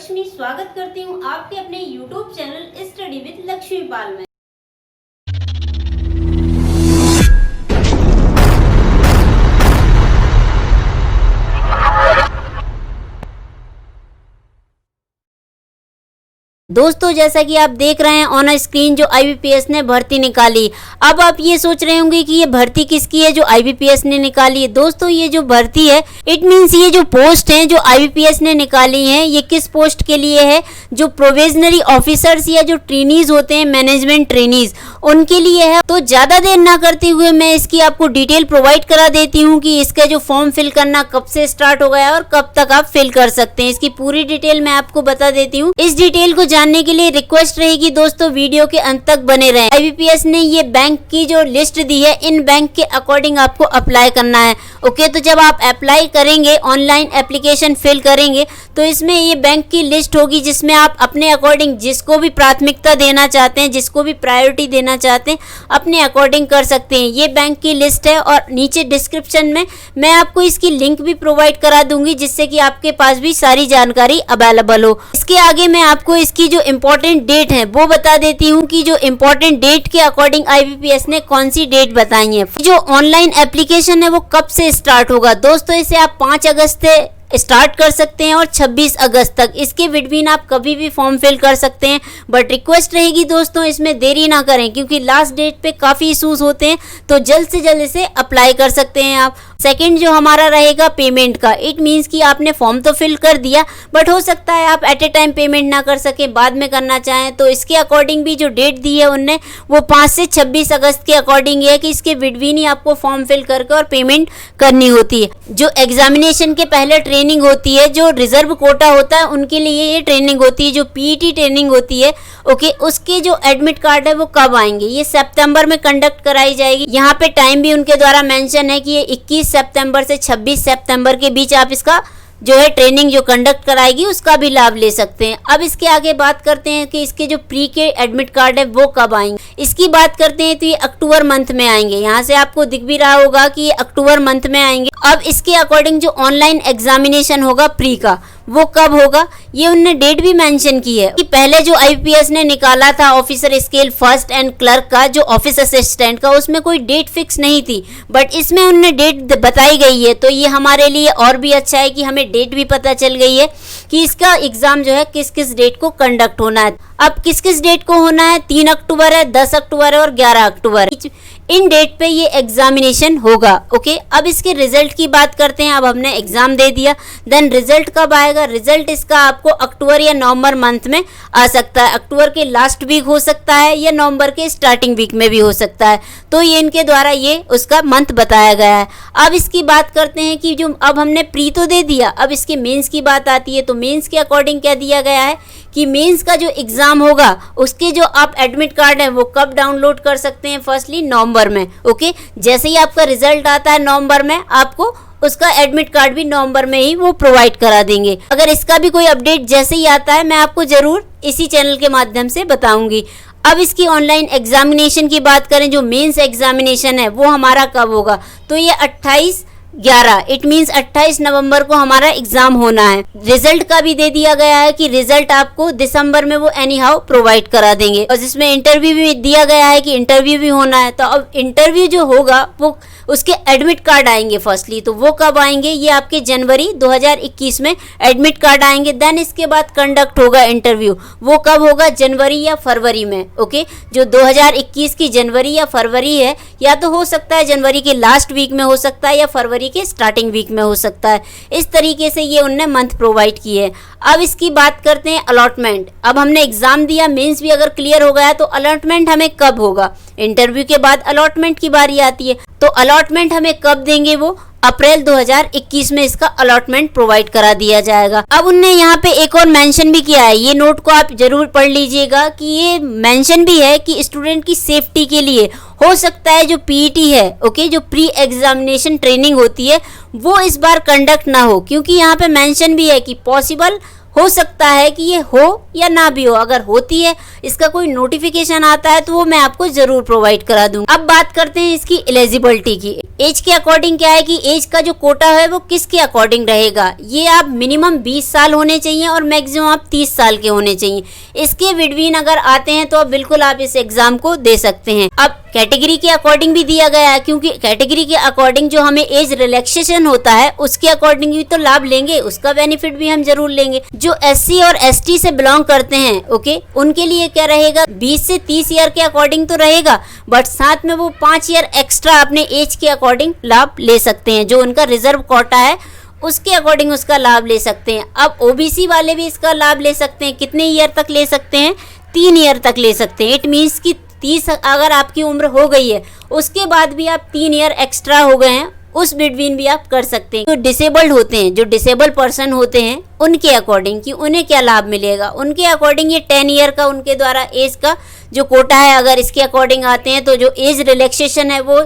लक्ष्मी स्वागत करती हूँ आपके अपने YouTube channel study with Lakshmi Pal में। दोस्तों जैसा कि आप देख रहे हैं ऑन स्क्रीन जो IBPS ने भर्ती निकाली। अब आप ये सोच रहे होंगे कि ये भर्ती किसकी है जो IBPS ने निकाली है। दोस्तों ये जो भर्ती है इट मीन्स ये जो पोस्ट हैं जो IBPS ने निकाली हैं ये किस पोस्ट के लिए है, जो प्रोविजनरी ऑफिसर्स या जो ट्रेनीज होते हैं मैनेजमेंट ट्रेनीज उनके लिए है। तो ज़्यादा देर ना करते हुए मैं इसकी आपको डिटेल प्रोवाइड करा देती हूँ कि इसका जो फॉर्म फिल करना कब से स्टार्ट हो गया और कब तक आप फिल कर सकते हैं। इसकी पूरी डिटेल मैं आपको बता देती हूँ। इस डिटेल को जानने के लिए रिक्वेस्ट रहेगी दोस्तों वीडियो के अंत तक बने रहें। IBPS ने ये बैंक की जो लिस्ट दी है इन बैंक के अकॉर्डिंग आपको अप्लाई करना है। ओके, तो जब आप अप्लाई करेंगे ऑनलाइन एप्लीकेशन फिल करेंगे तो इसमें ये बैंक की लिस्ट होगी जिसमें आप अपने अकॉर्डिंग जिसको भी प्राथमिकता देना चाहते हैं, जिसको भी प्रायोरिटी देना चाहते हैं अपने अकॉर्डिंग कर सकते हैं। ये बैंक की लिस्ट है और नीचे डिस्क्रिप्शन में मैं आपको इसकी लिंक भी प्रोवाइड करा दूंगी जिससे कि आपके पास भी सारी जानकारी अवेलेबल हो। इसके आगे मैं आपको इसकी जो इम्पोर्टेंट डेट है वो बता देती हूँ कि जो इम्पोर्टेंट डेट के अकॉर्डिंग IBPS ने कौन सी डेट बताई है। जो ऑनलाइन एप्लीकेशन है वो कब से स्टार्ट होगा। दोस्तों इसे आप 5 अगस्त से स्टार्ट कर सकते हैं और 26 अगस्त तक, इसके बिटवीन आप कभी भी फॉर्म फिल कर सकते हैं। बट रिक्वेस्ट रहेगी दोस्तों इसमें देरी ना करें क्योंकि लास्ट डेट पे काफ़ी इशूज़ होते हैं, तो जल्द से जल्द इसे अप्लाई कर सकते हैं आप। सेकंड जो हमारा रहेगा पेमेंट का, इट मीन्स कि आपने फॉर्म तो फिल कर दिया बट हो सकता है आप एट ए टाइम पेमेंट ना कर सकें, बाद में करना चाहें, तो इसके अकॉर्डिंग भी जो डेट दी है उनने वो 5 से 26 अगस्त के अकॉर्डिंग है कि इसके बिटवीन ही आपको फॉर्म फिल करके और पेमेंट करनी होती है। जो एग्जामिनेशन के पहले ट्रेनिंग होती है, जो रिजर्व कोटा होता है उनके लिए ये ट्रेनिंग होती है, जो PET ट्रेनिंग होती है ओके, उसके जो एडमिट कार्ड है वो कब आएंगे, ये सितंबर में कंडक्ट कराई जाएगी। यहाँ पे टाइम भी उनके द्वारा मेंशन है कि ये 21 सितंबर से 26 सितंबर के बीच आप इसका जो है ट्रेनिंग जो कंडक्ट कराएगी उसका भी लाभ ले सकते हैं। अब इसके आगे बात करते हैं कि इसके जो प्री के एडमिट कार्ड है वो कब आएंगे। इसकी बात करते हैं तो ये अक्टूबर मंथ में आएंगे। यहाँ से आपको दिख भी रहा होगा कि ये अक्टूबर मंथ में आएंगे। अब इसके अकॉर्डिंग जो ऑनलाइन एग्जामिनेशन होगा प्री का वो कब होगा ये उनने डेट भी मेंशन की है कि पहले जो IBPS ने निकाला था officer scale first and clerk का जो ऑफिस असिस्टेंट का उसमें कोई डेट फिक्स नहीं थी, बट इसमें उनने डेट बताई गई है। तो ये हमारे लिए और भी अच्छा है कि हमें डेट भी पता चल गई है कि इसका एग्जाम जो है किस किस डेट को कंडक्ट होना है। अब किस किस डेट को होना है, 3 अक्टूबर है, 10 अक्टूबर है और 11 अक्टूबर है, इन डेट पे ये एग्जामिनेशन होगा। ओके, अब इसके रिजल्ट की बात करते हैं। अब हमने एग्जाम दे दिया, देन रिजल्ट कब आएगा। रिजल्ट इसका आपको अक्टूबर या नवंबर मंथ में आ सकता है। अक्टूबर के लास्ट वीक हो सकता है या नवंबर के स्टार्टिंग वीक में भी हो सकता है। तो ये इनके द्वारा ये उसका मंथ बताया गया है। अब इसकी बात करते हैं कि जो अब हमने प्री तो दे दिया, अब इसके मेंस की बात आती है। तो मेंस के अकॉर्डिंग क्या दिया गया है कि मेंस का जो एग्जाम होगा उसके जो आप एडमिट कार्ड है वो कब डाउनलोड कर सकते हैं, फर्स्टली नवंबर में। ओके, जैसे ही आपका रिजल्ट आता है नवंबर में आपको उसका एडमिट कार्ड भी नवंबर में ही वो प्रोवाइड करा देंगे। अगर इसका भी कोई अपडेट जैसे ही आता है मैं आपको जरूर इसी चैनल के माध्यम से बताऊंगी। अब इसकी ऑनलाइन एग्जामिनेशन की बात करें, जो मेंस एग्जामिनेशन है वो हमारा कब होगा, तो ये 28/11 इट मीन्स 28 नवंबर को हमारा एग्जाम होना है। रिजल्ट का भी दे दिया गया है कि रिजल्ट आपको दिसंबर में वो एनी हाउ प्रोवाइड करा देंगे और जिसमें इंटरव्यू भी दिया गया है कि इंटरव्यू भी होना है। तो अब इंटरव्यू जो होगा वो उसके एडमिट कार्ड आएंगे फर्स्टली, तो वो कब आएंगे, ये आपके जनवरी 2021 में एडमिट कार्ड आएंगे। देन इसके बाद कंडक्ट होगा इंटरव्यू, वो कब होगा, जनवरी या फरवरी में। ओके, जो 2021 की जनवरी या फरवरी है, या तो हो सकता है जनवरी के लास्ट वीक में हो सकता है या फरवरी के स्टार्टिंग वीक में हो सकता है। इस तरीके से ये उनने मंथ प्रोवाइड किए है। अब इसकी बात करते हैं अलॉटमेंट। अब हमने एग्जाम दिया, मेंस भी अगर क्लियर हो गया तो अलॉटमेंट हमें कब होगा। इंटरव्यू के बाद अलॉटमेंट की बारी आती है, तो अलॉटमेंट हमें कब देंगे, वो अप्रैल 2021 में इसका अलॉटमेंट प्रोवाइड करा दिया जाएगा। अब उनने यहाँ पे एक और मेंशन भी किया है, ये नोट को आप जरूर पढ़ लीजिएगा कि ये मेंशन भी है कि स्टूडेंट की सेफ्टी के लिए हो सकता है जो PET है ओके, जो प्री एग्जामिनेशन ट्रेनिंग होती है वो इस बार कंडक्ट ना हो, क्योंकि यहाँ पे मेंशन भी है कि पॉसिबल हो सकता है कि ये हो या ना भी हो। अगर होती है, इसका कोई नोटिफिकेशन आता है तो वो मैं आपको जरूर प्रोवाइड करा दूंगा। अब बात करते हैं इसकी एलिजिबिलिटी की। एज के अकॉर्डिंग क्या है कि एज का जो कोटा है वो किसके अकॉर्डिंग रहेगा, ये आप मिनिमम 20 साल होने चाहिए और मैक्सिमम आप 30 साल के होने चाहिए। इसके बिटवीन अगर आते हैं तो बिल्कुल आप इस एग्जाम को दे सकते हैं। अब कैटेगरी के अकॉर्डिंग भी दिया गया है, क्योंकि कैटेगरी के अकॉर्डिंग जो हमें एज रिलैक्सेशन होता है उसके अकॉर्डिंग भी तो लाभ लेंगे, उसका बेनिफिट भी हम जरूर लेंगे। जो SC और ST से बिलोंग करते हैं, ओके, उनके लिए क्या रहेगा, 20 से 30 ईयर के अकॉर्डिंग तो रहेगा, बट साथ में वो 5 ईयर एक्स्ट्रा अपने एज के अकॉर्डिंग लाभ ले सकते हैं। जो उनका रिजर्व कोटा है उसके अकॉर्डिंग उसका लाभ ले सकते हैं। अब OBC वाले भी इसका लाभ ले सकते हैं। कितने ईयर तक ले सकते हैं, 3 ईयर तक ले सकते हैं। इट मीन्स कि 30 अगर आपकी उम्र हो गई है उसके बाद भी आप 3 ईयर एक्स्ट्रा हो गए हैं, उस बिटवीन भी आप कर सकते हैं। जो डिसेबल्ड होते हैं, जो डिसेबल पर्सन होते हैं, उनके अकॉर्डिंग कि उन्हें क्या लाभ मिलेगा, उनके अकॉर्डिंग ये 10 ईयर का उनके द्वारा एज का जो कोटा है, अगर इसके अकॉर्डिंग आते हैं तो जो एज रिलैक्सेशन है वो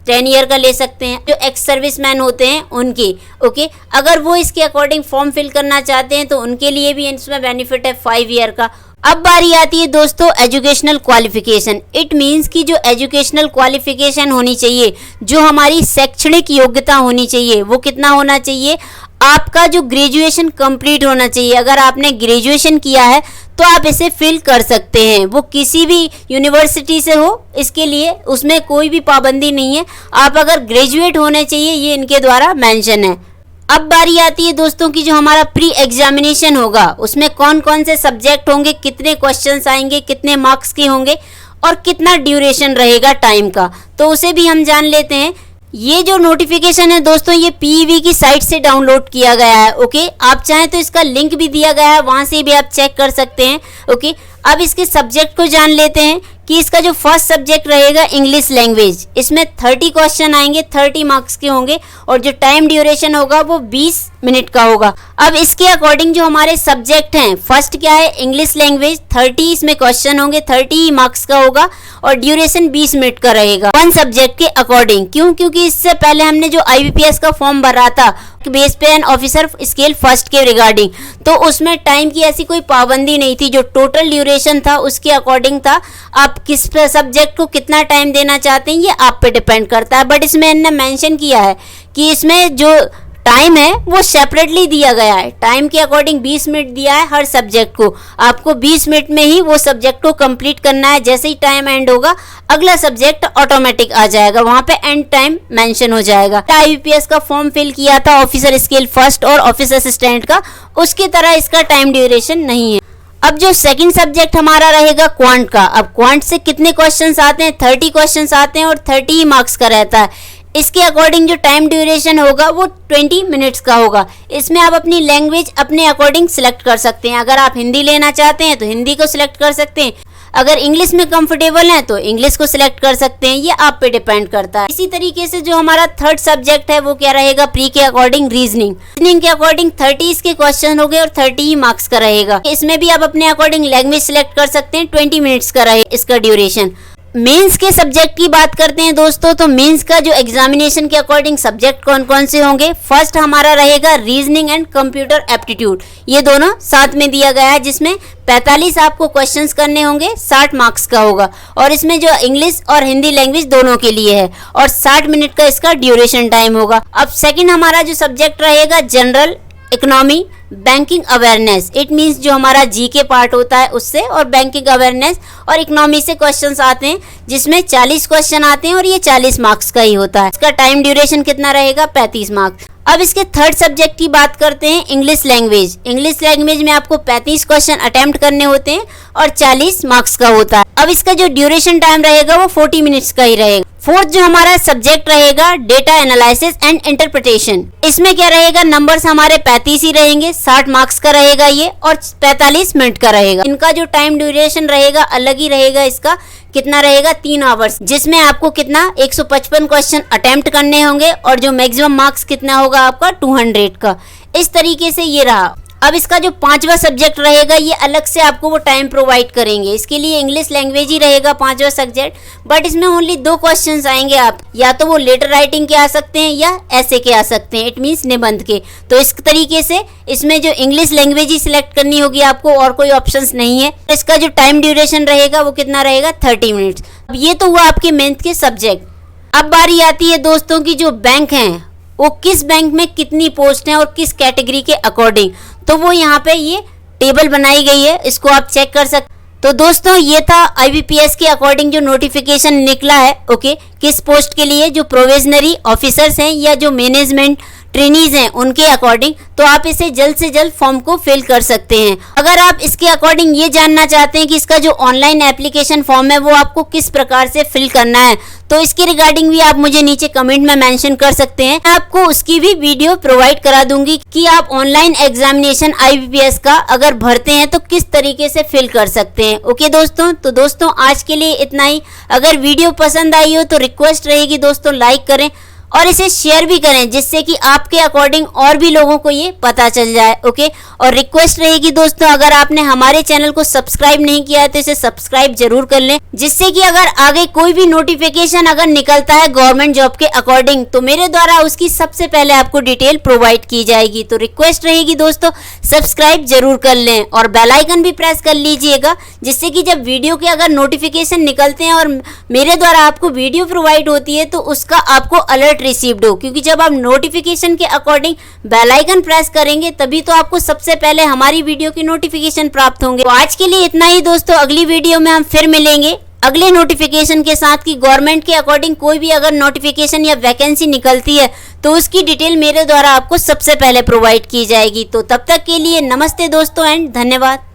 10 ईयर का ले सकते हैं। जो एक्स सर्विसमैन होते हैं उनकी, ओके, अगर वो इसके अकॉर्डिंग फॉर्म फिल करना चाहते हैं तो उनके लिए भी इसमें बेनिफिट है 5 ईयर का। अब बारी आती है दोस्तों एजुकेशनल क्वालिफिकेशन। इट मीन्स कि जो एजुकेशनल क्वालिफिकेशन होनी चाहिए, जो हमारी शैक्षणिक योग्यता होनी चाहिए, वो कितना होना चाहिए, आपका जो ग्रेजुएशन कंप्लीट होना चाहिए। अगर आपने ग्रेजुएशन किया है तो आप इसे फिल कर सकते हैं, वो किसी भी यूनिवर्सिटी से हो, इसके लिए उसमें कोई भी पाबंदी नहीं है। आप अगर ग्रेजुएट होने चाहिए, ये इनके द्वारा मेंशन है। अब बारी आती है दोस्तों की जो हमारा प्री एग्जामिनेशन होगा, उसमें कौन कौन से सब्जेक्ट होंगे, कितने क्वेश्चंस आएंगे, कितने मार्क्स के होंगे और कितना ड्यूरेशन रहेगा टाइम का, तो उसे भी हम जान लेते हैं। ये जो नोटिफिकेशन है दोस्तों, ये PEV की साइट से डाउनलोड किया गया है, ओके। आप चाहें तो इसका लिंक भी दिया गया है, वहां से भी आप चेक कर सकते हैं, ओके। अब इसके सब्जेक्ट को जान लेते हैं कि इसका जो फर्स्ट सब्जेक्ट रहेगा इंग्लिश लैंग्वेज, इसमें 30 क्वेश्चन आएंगे, 30 मार्क्स के होंगे और जो टाइम ड्यूरेशन होगा वो 20 मिनट का होगा। अब इसके अकॉर्डिंग जो हमारे सब्जेक्ट हैं, फर्स्ट क्या है, इंग्लिश लैंग्वेज, 30 इसमें क्वेश्चन होंगे, 30 मार्क्स का होगा और ड्यूरेशन 20 मिनट का रहेगा वन सब्जेक्ट के अकॉर्डिंग। क्यों, क्योंकि इससे पहले हमने जो IBPS का फॉर्म भरा था बेस पे एंड ऑफिसर स्केल फर्स्ट के रिगार्डिंग, तो उसमें टाइम की ऐसी कोई पाबंदी नहीं थी। जो टोटल ड्यूरेशन था उसके अकॉर्डिंग था, आप किस सब्जेक्ट को कितना टाइम देना चाहते हैं ये आप पे डिपेंड करता है। बट इसमें इन्होंने मेंशन किया है कि इसमें जो टाइम है वो सेपरेटली दिया गया है। टाइम के अकॉर्डिंग 20 मिनट दिया है हर सब्जेक्ट को, आपको 20 मिनट में ही वो सब्जेक्ट को कंप्लीट करना है। जैसे ही टाइम एंड होगा अगला सब्जेक्ट ऑटोमेटिक आ जाएगा, वहां पे एंड टाइम मेंशन हो जाएगा। IBPS का फॉर्म फिल किया था ऑफिसर स्केल फर्स्ट और ऑफिस असिस्टेंट का, उसकी तरह इसका टाइम ड्यूरेशन नहीं है। अब जो सेकंड सब्जेक्ट हमारा रहेगा क्वांट का। अब क्वांट से कितने क्वेश्चंस आते हैं, 30 क्वेश्चंस आते हैं और 30 ही मार्क्स का रहता है। इसके अकॉर्डिंग जो टाइम ड्यूरेशन होगा वो 20 मिनट्स का होगा। इसमें आप अपनी लैंग्वेज अपने अकॉर्डिंग सिलेक्ट कर सकते हैं। अगर आप हिंदी लेना चाहते हैं तो हिंदी को सिलेक्ट कर सकते हैं, अगर इंग्लिश में कंफर्टेबल हैं तो इंग्लिश को सिलेक्ट कर सकते हैं, ये आप पे डिपेंड करता है। इसी तरीके से जो हमारा थर्ड सब्जेक्ट है वो क्या रहेगा, प्री के अकॉर्डिंग रीजनिंग के अकॉर्डिंग 30 इसके क्वेश्चन हो गए और 30 ही मार्क्स का रहेगा। इसमें भी आप अपने अकॉर्डिंग लैंग्वेज सिलेक्ट कर सकते हैं, 20 मिनट्स का रहे इसका ड्यूरेशन। मेंस के सब्जेक्ट की बात करते हैं दोस्तों, तो मेंस का जो एग्जामिनेशन के अकॉर्डिंग सब्जेक्ट कौन कौन से होंगे, फर्स्ट हमारा रहेगा रीजनिंग एंड कंप्यूटर एप्टीट्यूड, ये दोनों साथ में दिया गया है, जिसमें 45 आपको क्वेश्चंस करने होंगे, 60 मार्क्स का होगा और इसमें जो इंग्लिश और हिंदी लैंग्वेज दोनों के लिए है और 60 मिनट का इसका ड्यूरेशन टाइम होगा। अब सेकंड हमारा जो सब्जेक्ट रहेगा general economy banking awareness, it means जो हमारा GK पार्ट होता है उससे और बैंकिंग अवेयरनेस और इकोनॉमी से क्वेश्चंस आते हैं, जिसमें 40 क्वेश्चन आते हैं और ये 40 मार्क्स का ही होता है। इसका टाइम ड्यूरेशन कितना रहेगा, 35 मार्क्स। अब इसके थर्ड सब्जेक्ट की बात करते हैं इंग्लिश लैंग्वेज। इंग्लिश लैंग्वेज में आपको 35 क्वेश्चन अटेम्प्ट करने होते हैं और 40 मार्क्स का होता है। अब इसका जो ड्यूरेशन टाइम रहेगा वो 40 मिनट्स का ही रहेगा। फोर्थ जो हमारा सब्जेक्ट रहेगा डेटा एनालिसिस एंड इंटरप्रिटेशन, इसमें क्या रहेगा, नंबर्स हमारे 35 ही रहेंगे, 60 मार्क्स का रहेगा ये और 45 मिनट का रहेगा। इनका जो टाइम ड्यूरेशन रहेगा अलग ही रहेगा, इसका कितना रहेगा 3 आवर्स, जिसमें आपको कितना 155 क्वेश्चन अटेम्प्ट करने होंगे और जो मैक्सिमम मार्क्स कितना होगा आपका 200 का। इस तरीके से ये रहा। अब इसका जो 5वां सब्जेक्ट रहेगा ये अलग से आपको वो टाइम प्रोवाइड करेंगे। इसके लिए इंग्लिश लैंग्वेज ही रहेगा 5वां सब्जेक्ट, बट इसमें ओनली 2 क्वेश्चंस आएंगे। आप या तो वो लेटर राइटिंग के आ सकते हैं या ऐसे के आ सकते हैं, इट मीन्स निबंध के। तो इस तरीके से इसमें जो इंग्लिश लैंग्वेज ही सिलेक्ट करनी होगी आपको, और कोई ऑप्शंस नहीं है। इसका जो टाइम ड्यूरेशन रहेगा वो कितना रहेगा, 30 मिनट्स। अब ये तो हुआ आपके मैथ के सब्जेक्ट। अब बारी आती है दोस्तों की जो बैंक हैं वो किस बैंक में कितनी पोस्ट हैं और किस कैटेगरी के अकॉर्डिंग, तो वो यहाँ पे ये टेबल बनाई गई है, इसको आप चेक कर सकते। तो दोस्तों ये था IBPS के अकॉर्डिंग जो नोटिफिकेशन निकला है, ओके, किस पोस्ट के लिए, जो प्रोविजनरी ऑफिसर्स हैं या जो मैनेजमेंट ट्रेनीज हैं उनके अकॉर्डिंग। तो आप इसे जल्द से जल्द फॉर्म को फिल कर सकते हैं। अगर आप इसके अकॉर्डिंग ये जानना चाहते हैं कि इसका जो ऑनलाइन एप्लीकेशन फॉर्म है वो आपको किस प्रकार से फिल करना है, तो इसके रिगार्डिंग भी आप मुझे नीचे कमेंट में मेंशन कर सकते हैं। मैं आपको उसकी भी वीडियो प्रोवाइड करा दूंगी कि आप ऑनलाइन एग्जामिनेशन IBPS का अगर भरते हैं तो किस तरीके से फिल कर सकते हैं। ओके दोस्तों, तो दोस्तों आज के लिए इतना ही। अगर वीडियो पसंद आई हो तो रिक्वेस्ट रहेगी दोस्तों लाइक करें और इसे शेयर भी करें, जिससे कि आपके अकॉर्डिंग और भी लोगों को ये पता चल जाए। ओके, और रिक्वेस्ट रहेगी दोस्तों अगर आपने हमारे चैनल को सब्सक्राइब नहीं किया है तो इसे सब्सक्राइब जरूर कर लें, जिससे कि अगर आगे कोई भी नोटिफिकेशन अगर निकलता है गवर्नमेंट जॉब के अकॉर्डिंग तो मेरे द्वारा उसकी सबसे पहले आपको डिटेल प्रोवाइड की जाएगी। तो रिक्वेस्ट रहेगी दोस्तों सब्सक्राइब जरूर कर लें और बेल आइकन भी प्रेस कर लीजिएगा, जिससे कि जब वीडियो के अगर नोटिफिकेशन निकलते हैं और मेरे द्वारा आपको वीडियो प्रोवाइड होती है तो उसका आपको अलर्ट रिसीव्ड हो, क्योंकि जब आप नोटिफिकेशन के अकॉर्डिंग बेल आइकन प्रेस करेंगे तभी तो आपको सबसे पहले हमारी वीडियो की नोटिफिकेशन प्राप्त होंगे। तो आज के लिए इतना ही दोस्तों, अगली वीडियो में हम फिर मिलेंगे अगले नोटिफिकेशन के साथ कि गवर्नमेंट के अकॉर्डिंग कोई भी अगर नोटिफिकेशन या वैकेंसी निकलती है तो उसकी डिटेल मेरे द्वारा आपको सबसे पहले प्रोवाइड की जाएगी। तो तब तक के लिए नमस्ते दोस्तों एंड धन्यवाद।